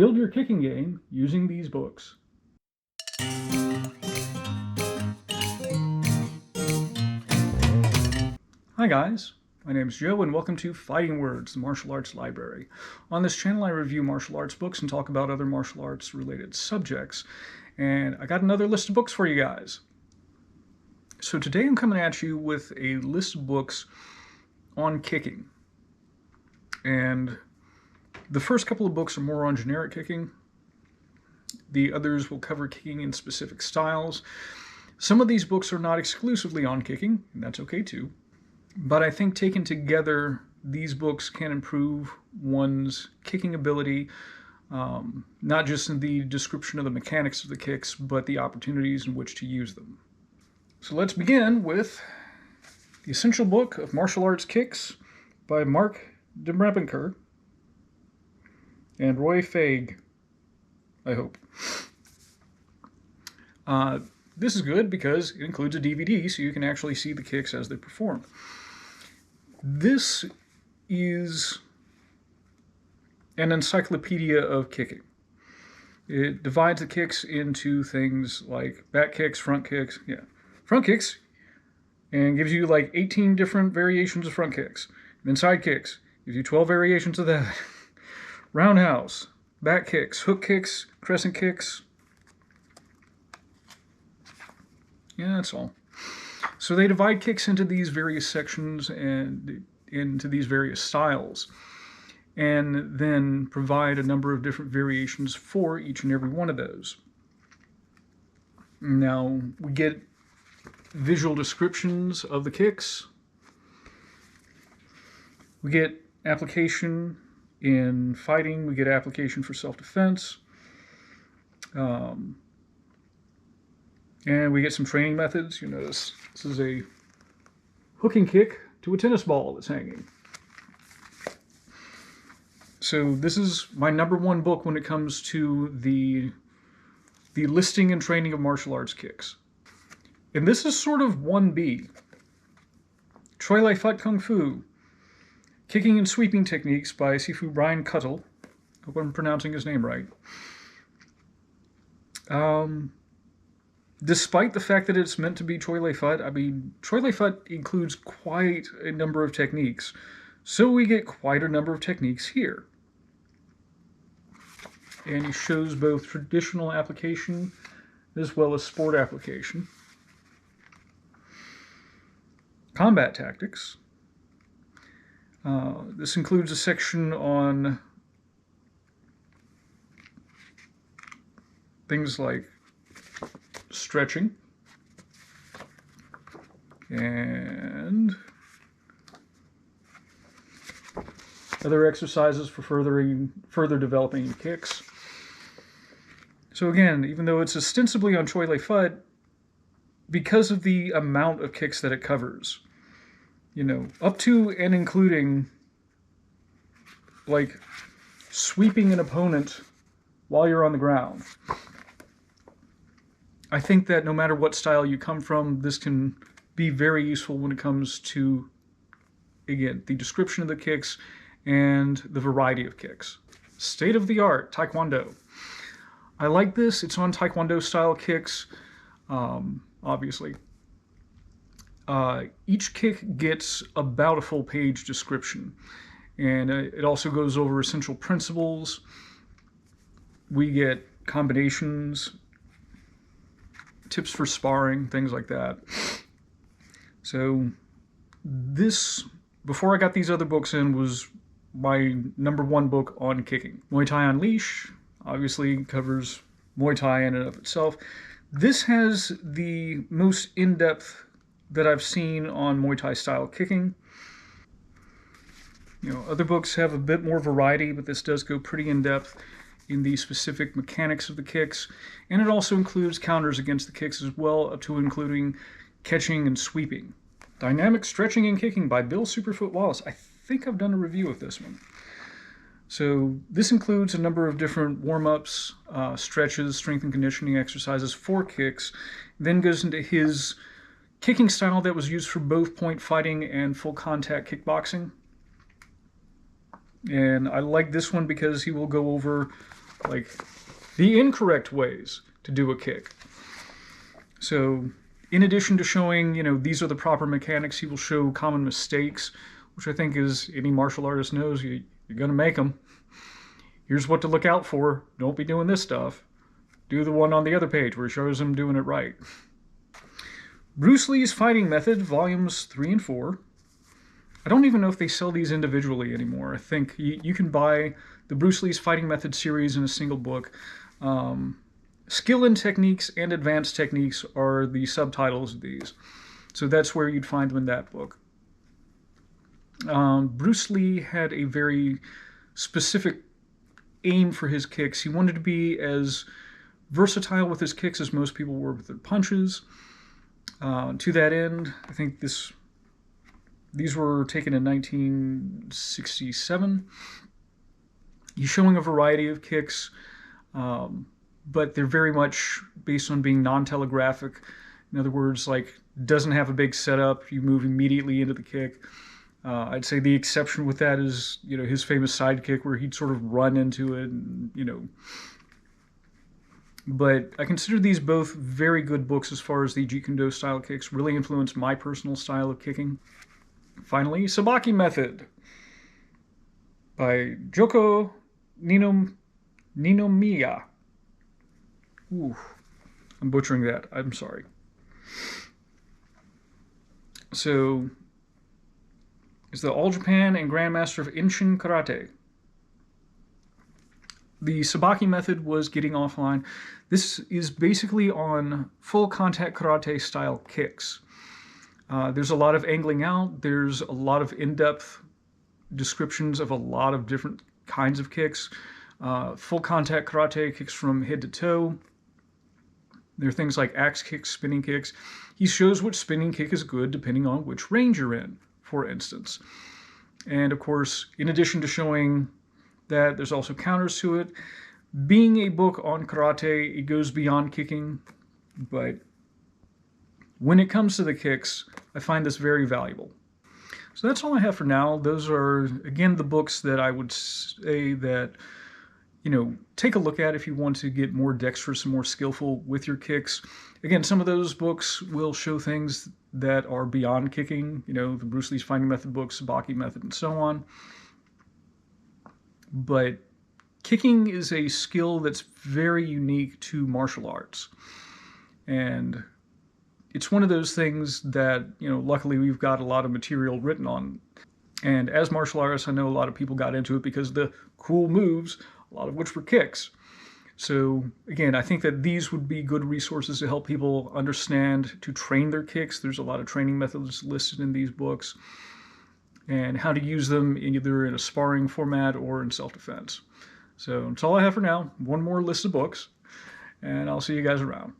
Build your kicking game using these books. Hi guys, my name is Joe and welcome to Fighting Words, the martial arts library. On this channel I review martial arts books and talk about other martial arts related subjects. And I got another list of books for you guys. So today I'm coming at you with a list of books on kicking. And the first couple of books are more on generic kicking. The others will cover kicking in specific styles. Some of these books are not exclusively on kicking, and that's okay too. But I think taken together, these books can improve one's kicking ability, not just in the description of the mechanics of the kicks, but the opportunities in which to use them. So let's begin with The Essential Book of Martial Arts Kicks by Mark de Mreppenker and Roy Feig, I hope. This is good because it includes a DVD, so you can actually see the kicks as they perform. This is an encyclopedia of kicking. It divides the kicks into things like back kicks, front kicks, and gives you like 18 different variations of front kicks. And then side kicks, gives you 12 variations of that. Roundhouse, back kicks, hook kicks, crescent kicks. Yeah, that's all. So they divide kicks into these various sections and into these various styles, and then provide a number of different variations for each and every one of those. Now, we get visual descriptions of the kicks. We get application in fighting. We get application for self-defense. And we get some training methods. You notice this is a hooking kick to a tennis ball that's hanging. So this is my #1 book when it comes to the listing and training of martial arts kicks. And this is sort of 1B. Choi Lai Fut Kung Fu, Kicking and Sweeping Techniques by Sifu Brian Cuttle. Hope I'm pronouncing his name right. Despite the fact that it's meant to be Choi Lai Fut, I mean, Choi Lai Fut includes quite a number of techniques. So we get quite a number of techniques here. And he shows both traditional application as well as sport application. Combat tactics. This includes a section on things like stretching and other exercises for further developing your kicks. So again, even though it's ostensibly on Choi Lai Fut, because of the amount of kicks that it covers, you know, up to and including like sweeping an opponent while you're on the ground. I think that no matter what style you come from, this can be very useful when it comes to, again, the description of the kicks and the variety of kicks. State-of-the-art Taekwondo. I like this. It's on Taekwondo style kicks, obviously. Each kick gets about a full page description, and it also goes over essential principles. We get combinations, tips for sparring, things like that. So this, before I got these other books in, was my #1 book on kicking. Muay Thai on Leash obviously covers Muay Thai in and of itself. This has the most in-depth that I've seen on Muay Thai style kicking. You know, other books have a bit more variety, but this does go pretty in-depth in the specific mechanics of the kicks, and it also includes counters against the kicks as well, up to including catching and sweeping. Dynamic Stretching and Kicking by Bill Superfoot Wallace. I think I've done a review of this one. So this includes a number of different warm-ups, stretches, strength and conditioning exercises for kicks, then goes into his kicking style that was used for both point fighting and full contact kickboxing. And I like this one because he will go over like the incorrect ways to do a kick. So in addition to showing, these are the proper mechanics, he will show common mistakes, which I think is any martial artist knows you're going to make them. Here's what to look out for. Don't be doing this stuff. Do the one on the other page where he shows him doing it right. Bruce Lee's Fighting Method, Volumes 3 and 4. I don't even know if they sell these individually anymore. I think you can buy the Bruce Lee's Fighting Method series in a single book. Skill and Techniques and Advanced Techniques are the subtitles of these. So that's where you'd find them in that book. Bruce Lee had a very specific aim for his kicks. He wanted to be as versatile with his kicks as most people were with their punches. To that end, I think these were taken in 1967. He's showing a variety of kicks, but they're very much based on being non-telegraphic. In other words, like, doesn't have a big setup. You move immediately into the kick. I'd say the exception with that is, his famous side kick where he'd sort of run into it, and, But I consider these both very good books as far as the Jeet Kune Do style kicks. Really influenced my personal style of kicking. Finally, Sabaki Method by Joko Ninomiya. Ooh, I'm butchering that. I'm sorry. So, is the All Japan and Grandmaster of Inshin Karate. The Sabaki Method was getting offline. This is basically on full contact karate style kicks. There's a lot of angling out. There's a lot of in-depth descriptions of a lot of different kinds of kicks. Full contact karate kicks from head to toe. There are things like axe kicks, spinning kicks. He shows which spinning kick is good depending on which range you're in, for instance. And of course, in addition to showing that, there's also counters to it. Being a book on karate, it goes beyond kicking, but when it comes to the kicks, I find this very valuable. So that's all I have for now. Those are, again, the books that I would say that, take a look at if you want to get more dexterous and more skillful with your kicks. Again, some of those books will show things that are beyond kicking, the Bruce Lee's Fighting Method books, Sabaki Method, and so on. But kicking is a skill that's very unique to martial arts. And it's one of those things that, luckily we've got a lot of material written on. And as martial artists, I know a lot of people got into it because of the cool moves, a lot of which were kicks. So again, I think that these would be good resources to help people understand to train their kicks. There's a lot of training methods listed in these books, and how to use them either in a sparring format or in self-defense. So that's all I have for now. One more list of books, and I'll see you guys around.